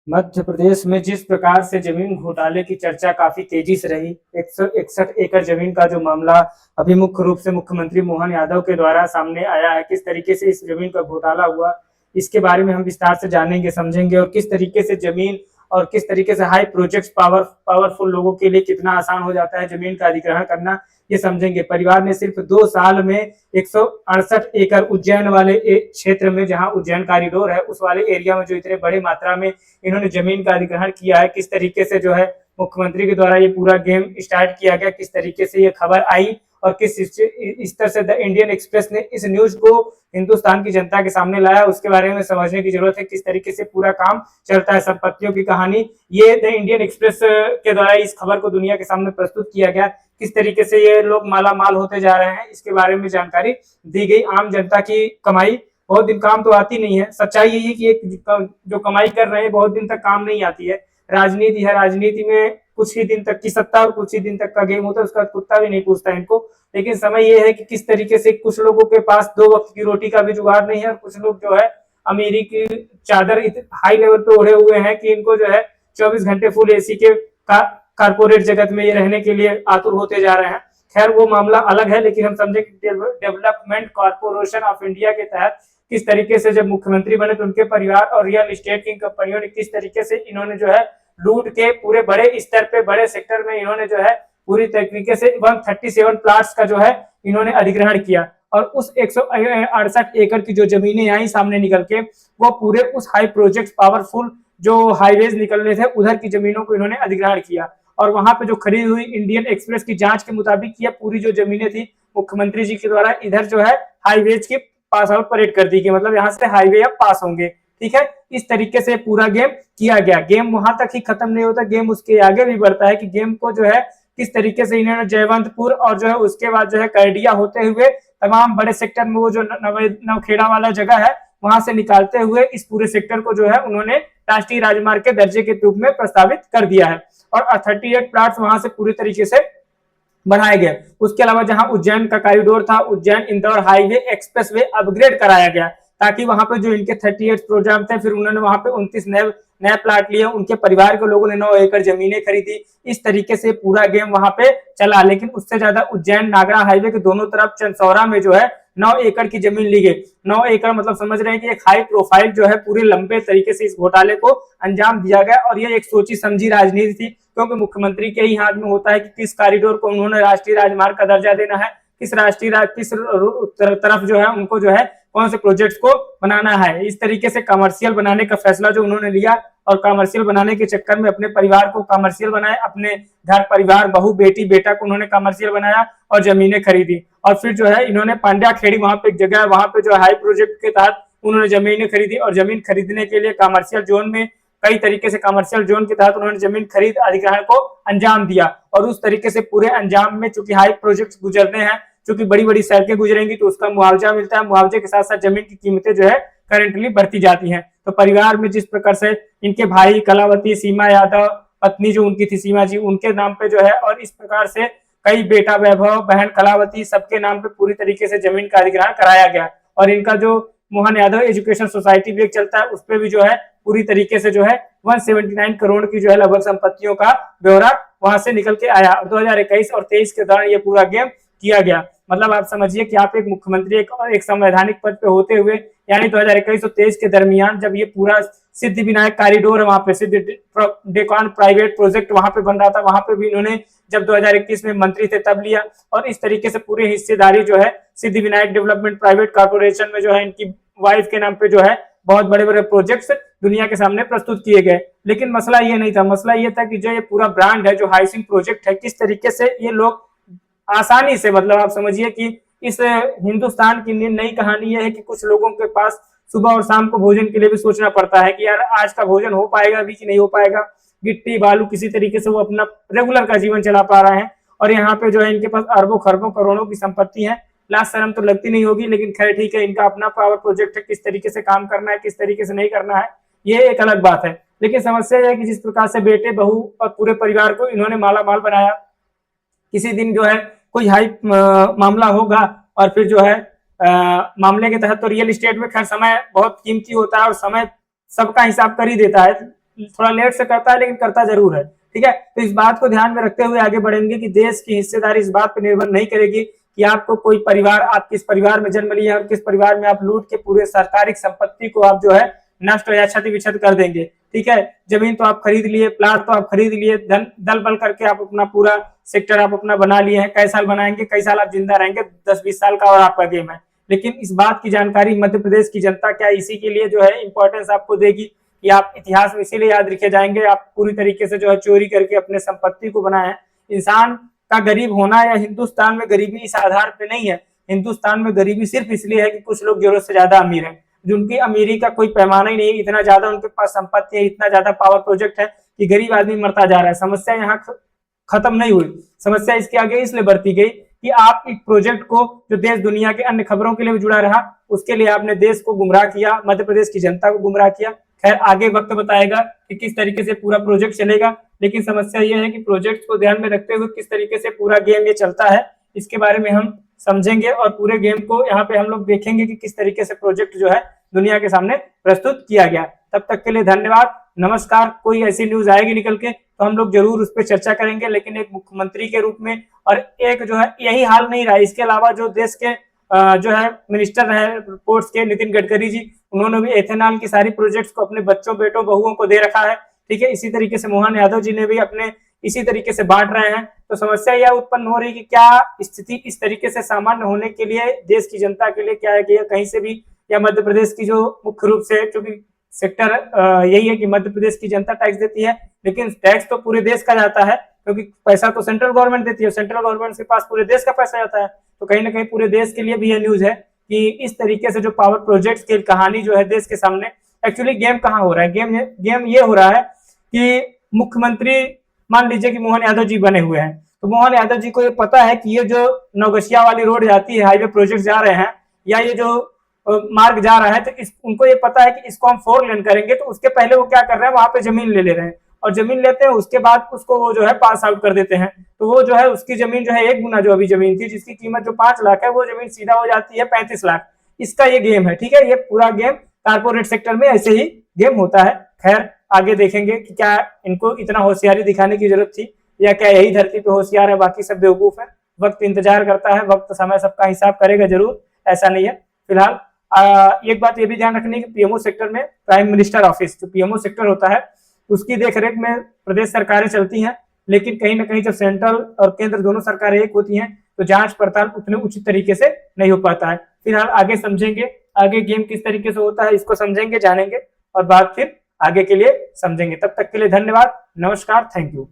मध्य प्रदेश में जिस प्रकार से जमीन घोटाले की चर्चा काफी तेजी से रही, 161 एकड़ जमीन का जो मामला अभी मुख्य रूप से मुख्यमंत्री मोहन यादव के द्वारा सामने आया है, किस तरीके से इस जमीन का घोटाला हुआ, इसके बारे में हम विस्तार से जानेंगे, समझेंगे और किस तरीके से जमीन और किस तरीके से हाई प्रोजेक्ट्स पावरफुल लोगों के लिए कितना आसान हो जाता है जमीन का अधिग्रहण करना, ये समझेंगे। परिवार ने सिर्फ 2 साल में 168 एकड़ उज्जैन वाले क्षेत्र में, जहां उज्जैन कॉरिडोर है उस वाले एरिया में जो इतने बड़े मात्रा में इन्होंने जमीन का अधिग्रहण किया है, किस तरीके से जो है मुख्यमंत्री के द्वारा ये पूरा गेम स्टार्ट किया गया, किस तरीके से ये खबर आई और किस स्तर से द इंडियन एक्सप्रेस ने इस न्यूज को हिंदुस्तान की जनता के सामने लाया, उसके बारे में समझने की जरूरत है। किस तरीके से पूरा काम चलता है, संपत्तियों की कहानी, ये द इंडियन एक्सप्रेस के द्वारा इस खबर को दुनिया के सामने प्रस्तुत किया गया। किस तरीके से ये लोग माला माल होते जा रहे हैं, इसके बारे में जानकारी दी गई। आम जनता की कमाई बहुत दिन काम तो आती नहीं है, सच्चाई यही है कि एक जो कमाई कर रहे हैं बहुत दिन तक काम नहीं आती है। राजनीति है, राजनीति में कुछ ही दिन तक की सत्ता और कुछ ही दिन तक का गेम होता है, उसका कुत्ता भी नहीं पूछता इनको। लेकिन समय ये है कि किस तरीके से कुछ लोगों के पास 2 वक्त की रोटी का भी जुगाड़ नहीं है और कुछ लोग जो है अमीरी की चादर हाई लेवल पे ओढ़े हुए हैं कि इनको जो है 24 घंटे फुल एसी के कारपोरेट जगत में ये रहने के लिए आतुर होते जा रहे हैं। खैर वो मामला अलग है, लेकिन हम समझे कि डेवलपमेंट कॉर्पोरेशन ऑफ इंडिया के तहत किस तरीके से जब मुख्यमंत्री बने तो उनके परिवार और रियल एस्टेट की कंपनियों ने किस तरीके से इन्होंने जो है लूट के पूरे बड़े स्तर पे बड़े सेक्टर में इन्होंने जो है पूरी तरीके से 137 प्लाट्स का जो है इन्होंने अधिग्रहण किया और उस 168 एकड़ की जो जमीनें आई सामने निकल के, वो पूरे उस हाई प्रोजेक्ट पावरफुल जो हाईवेज निकलने थे उधर की जमीनों को इन्होंने अधिग्रहण किया। और वहां पे जो खरीद हुई इंडियन एक्सप्रेस की जांच के मुताबिक ये पूरी जो जमीनें थी मुख्यमंत्री जी के द्वारा इधर जो है हाईवेज की पास आउट परेड कर दी गई, मतलब यहाँ से हाईवे अब पास होंगे। ठीक है, इस तरीके से पूरा गेम किया गया। गेम वहां तक ही खत्म नहीं होता, गेम उसके आगे भी बढ़ता है कि गेम को जो है किस तरीके से इन्होंने जयवंतपुर और जो है उसके बाद जो है करडिया होते हुए तमाम बड़े सेक्टर में वो जो नवखेड़ा वाला जगह है वहां से निकालते हुए इस पूरे सेक्टर को जो है उन्होंने राष्ट्रीय राजमार्ग के दर्जे के रूप में प्रस्तावित कर दिया है और 38 प्लाट्स वहां से पूरी तरीके से बढ़ाया गया। उसके अलावा जहां उज्जैन का कॉरिडोर था, Ujjain Indore highway expressway upgrade कराया गया ताकि वहां पे जो इनके 38 प्रोग्राम थे, फिर उन्होंने वहां पे 29 नए प्लाट लिए, उनके परिवार के लोगों ने 9 एकड़ जमीनें खरीदी। इस तरीके से पूरा गेम वहां पे चला। लेकिन उससे ज्यादा उज्जैन नागड़ा हाईवे के दोनों तरफ चंदसौरा में जो है 9 एकड़ की जमीन ली गई। 9 एकड़ मतलब समझ रहे हैं कि एक हाई प्रोफाइल जो है पूरे लंबे तरीके से इस घोटाले को अंजाम दिया गया और ये एक सोची समझी राजनीति थी, क्योंकि मुख्यमंत्री के ही हाथ में होता है कि किस कॉरिडोर को उन्होंने राष्ट्रीय राजमार्ग का दर्जा देना है, किस तरफ जो है उनको जो है कौन से प्रोजेक्ट्स को बनाना है। इस तरीके से कमर्शियल बनाने का फैसला जो उन्होंने लिया और कमर्शियल बनाने के चक्कर में अपने परिवार को कमर्शियल बनाया, अपने घर परिवार बहू बेटी बेटा को उन्होंने कमर्शियल बनाया और जमीनें खरीदी। और फिर जो है इन्होंने पांड्या खेड़ी वहां पे एक जगह है, वहां पे जो हाई प्रोजेक्ट के तहत उन्होंने जमीनें खरीदी और जमीन खरीदने के लिए कमर्शियल जोन में कई तरीके से कमर्शियल जोन के तहत उन्होंने जमीन खरीद अधिग्रहण को अंजाम दिया। और उस तरीके से पूरे अंजाम में चूंकि हाई प्रोजेक्ट गुजरने हैं, चूंकि बड़ी बड़ी सड़कें गुजरेंगी तो उसका मुआवजा मिलता है, मुआवजे के साथ साथ जमीन की कीमतें जो है करेंटली बढ़ती जाती हैं। तो परिवार में जिस प्रकार से इनके भाई कलावती, सीमा यादव, पत्नी जो उनकी थी सीमा जी, उनके नाम पे जो है और इस प्रकार से कई बेटा वैभव, बहन कलावती, सबके नाम पे पूरी तरीके से जमीन का अधिग्रहण कराया गया। और इनका जो मोहन यादव एजुकेशन सोसाइटी भी एक चलता है, उस पर भी जो है पूरी तरीके से जो है 179 करोड़ की जो है लगभग संपत्तियों का ब्यौरा वहां से निकल के आया। 2021 और 23 के दौरान ये पूरा गेम किया गया। मतलब आप समझिए कि आप एक मुख्यमंत्री एक संवैधानिक पद पे होते हुए, यानी 2021 और 23 के दरमियान जब ये पूरा सिद्धि विनायक कॉरिडोर है वहां पे, सिद्धि डेकान प्राइवेट प्रोजेक्ट वहां पे बन रहा था, वहां पे भी इन्होंने जब 2021 में मंत्री थे तब लिया। और इस तरीके से पूरी हिस्सेदारी जो है Siddhi Vinayak development private corporation में जो है इनकी वाइफ के नाम पे जो है बहुत बड़े बड़े प्रोजेक्ट्स दुनिया के सामने प्रस्तुत किए गए। लेकिन मसला ये नहीं था, मसला ये था कि जो ये पूरा ब्रांड है, जो हाइसिंग प्रोजेक्ट है, किस तरीके से ये लोग आसानी से, मतलब आप समझिए कि इस हिंदुस्तान की नई कहानी यह है कि कुछ लोगों के पास सुबह और शाम को भोजन के लिए भी सोचना पड़ता है कि यार आज का भोजन हो पाएगा भी कि नहीं हो पाएगा। गिट्टी बालू किसी तरीके से वो अपना रेगुलर का जीवन चला पा रहे हैं और यहाँ पे जो है इनके पास अरबों खरबों करोड़ों की संपत्ति है। लास्ट शर्म तो लगती नहीं होगी, लेकिन खैर ठीक है, इनका अपना पावर प्रोजेक्ट है, किस तरीके से काम करना है, किस तरीके से नहीं करना है, ये एक अलग बात है। लेकिन समस्या यह है कि जिस प्रकार से बेटे बहू और पूरे परिवार को इन्होंने माला माल बनाया, किसी दिन जो है कोई हाई मामला होगा और फिर जो है मामले के तहत तो रियल एस्टेट में खैर समय बहुत कीमती होता है और समय सबका हिसाब कर ही देता है। थोड़ा लेट से करता है लेकिन करता जरूर है। ठीक है, तो इस बात को ध्यान में रखते हुए आगे बढ़ेंगे कि देश की हिस्सेदारी इस बात पर निर्भर नहीं करेगी कि आपको कोई परिवार, आप किस परिवार में जन्म लिए और किस परिवार में आप लूट के पूरे सरकारी संपत्ति को आप जो है नष्ट या क्षति विक्षत कर देंगे। ठीक है, जमीन तो आप खरीद लिए, प्लाट तो आप खरीद लिए, धन दल बल करके आप अपना पूरा सेक्टर आप अपना बना लिए हैं। कई साल बनाएंगे, कई साल आप जिंदा रहेंगे, 10-20 साल का और आपका गेम है। लेकिन इस बात की जानकारी मध्य प्रदेश की जनता क्या इसी के लिए जो है इंपॉर्टेंस आपको देगी कि आप इतिहास में इसीलिए याद रखे जाएंगे, आप पूरी तरीके से जो है चोरी करके अपने संपत्ति को बनाए हैं। इंसान का गरीब होना या हिंदुस्तान में गरीबी इस आधार पे नहीं है। हिंदुस्तान में गरीबी सिर्फ इसलिए है कि कुछ लोग जरूरत से ज्यादा अमीर हैं, जिनकी अमीरी का कोई पैमाना ही नहीं, इतना ज्यादा उनके पास संपत्ति है, इतना ज्यादा पावर प्रोजेक्ट है कि गरीब आदमी मरता जा रहा है। समस्या यहाँ खत्म नहीं हुई, समस्या इसके आगे इसलिए बढ़ती गई कि आप एक प्रोजेक्ट को जो देश दुनिया के अन्य खबरों के लिए भी जुड़ा रहा, उसके लिए आपने देश को गुमराह किया, मध्य प्रदेश की जनता को गुमराह किया। खैर आगे वक्त बताएगा कि किस तरीके से पूरा प्रोजेक्ट चलेगा, लेकिन समस्या यह है कि प्रोजेक्ट को ध्यान में रखते हुए किस तरीके से पूरा गेम ये चलता है, इसके बारे में हम समझेंगे और पूरे गेम को यहाँ पे हम लोग देखेंगे कि किस तरीके से प्रोजेक्ट जो है दुनिया के सामने प्रस्तुत किया गया। तब तक के लिए धन्यवाद, नमस्कार। कोई ऐसी न्यूज आएगी निकल के तो हम लोग जरूर उस पर चर्चा करेंगे, लेकिन एक मुख्यमंत्री के रूप में, और एक जो है यही हाल नहीं रहा, इसके अलावा जो देश के जो है मिनिस्टर रहे पोर्ट्स के नितिन गडकरी जी, उन्होंने भी एथेनॉल की सारी प्रोजेक्ट्स को अपने बच्चों बेटों बहुओं को दे रखा है। ठीक है, इसी तरीके से मोहन यादव जी ने भी अपने इसी तरीके से बांट रहे हैं। तो समस्या यह उत्पन्न हो रही कि क्या स्थिति इस तरीके से सामान्य होने के लिए देश की जनता के लिए क्या है कि कहीं से भी, या मध्य प्रदेश की जो मुख्य रूप से, क्योंकि सेक्टर यही है कि मध्य प्रदेश की जनता टैक्स देती है, लेकिन टैक्स तो पूरे देश का जाता है, क्योंकि पैसा तो सेंट्रल गवर्नमेंट देती है, सेंट्रल गवर्नमेंट के पास पूरे देश का पैसा जाता है। तो कहीं ना कहीं पूरे देश के लिए भी यह न्यूज है कि इस तरीके से जो पावर प्रोजेक्ट्स की कहानी जो है देश के सामने, एक्चुअली गेम कहाँ हो रहा है, गेम ये हो रहा है कि मुख्यमंत्री मान लीजिए कि मोहन यादव जी बने हुए हैं, तो मोहन यादव जी को ये पता है कि ये जो नौगछिया वाली रोड जाती है, हाईवे प्रोजेक्ट जा रहे हैं, या ये जो मार्ग जा रहा है, तो उनको ये पता है कि इसको हम 4 लेन करेंगे, तो उसके पहले वो क्या कर रहे हैं, वहां पे जमीन ले रहे हैं, और जमीन लेते हैं उसके बाद उसको वो जो है पास आउट कर देते हैं। तो वो जो है उसकी जमीन जो है 1 गुना जो अभी जमीन थी जिसकी कीमत जो 5 लाख है, वो जमीन सीधा हो जाती है 35 लाख। इसका ये गेम है। ठीक है, ये पूरा गेम कारपोरेट सेक्टर में ऐसे ही गेम होता है। खैर आगे देखेंगे कि क्या इनको इतना होशियारी दिखाने की जरूरत थी, या क्या यही धरती पे होशियार है, बाकी सब बेवकूफ है। वक्त इंतजार करता है, वक्त समय सबका हिसाब करेगा जरूर, ऐसा नहीं है। फिलहाल एक बात ये भी ध्यान रखनी कि पीएमओ सेक्टर में प्राइम मिनिस्टर ऑफिस, जो पीएमओ सेक्टर होता है, उसकी देखरेख में प्रदेश सरकारें चलती हैं, लेकिन कहीं ना कहीं जब सेंट्रल और केंद्र दोनों सरकारें एक होती हैं तो जांच पड़ताल उतने उचित तरीके से नहीं हो पाता है। फिलहाल आगे समझेंगे, आगे गेम किस तरीके से होता है इसको समझेंगे, जानेंगे, और बात फिर आगे के लिए समझेंगे। तब तक के लिए धन्यवाद, नमस्कार, थैंक यू।